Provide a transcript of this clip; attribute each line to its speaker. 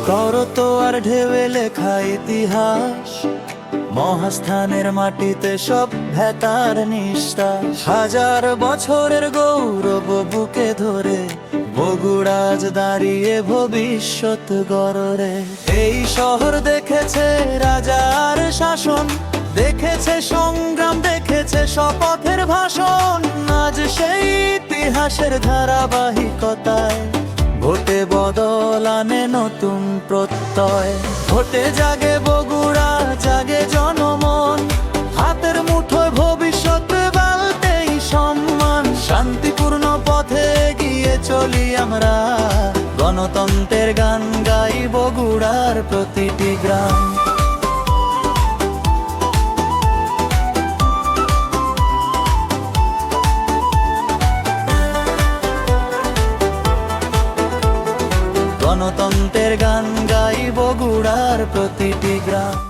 Speaker 1: করতোয়ার ঢেউয়ে লেখা ইতিহাস, মহাস্থানের মাটিতে সব ভেতার নিঃশ্বাস। হাজার বছরের গৌরব বুকে ধরে বগুড়াজ দাঁড়িয়ে ভবিষ্যৎ গড়ে। এই শহর দেখেছে রাজার শাসন, দেখেছে সংগ্রাম, দেখেছে শপথের ভাষণ। আজ সেই ইতিহাসের ধারাবাহিকতায় ভোটে বদল আনে নতুন প্রত্যয়। ভোটে জাগে বগুড়া, জাগে জনমন, হাতের মুঠোয় ভবিষ্যৎ বালতেই সম্মান। শান্তিপূর্ণ পথে এগিয়ে চলি আমরা, গণতন্ত্রের গান গাই বগুড়ার প্রতিটি গ্রাম। গণতন্ত্রের গান গাই বগুড়ার প্রতিটি গ্রাম।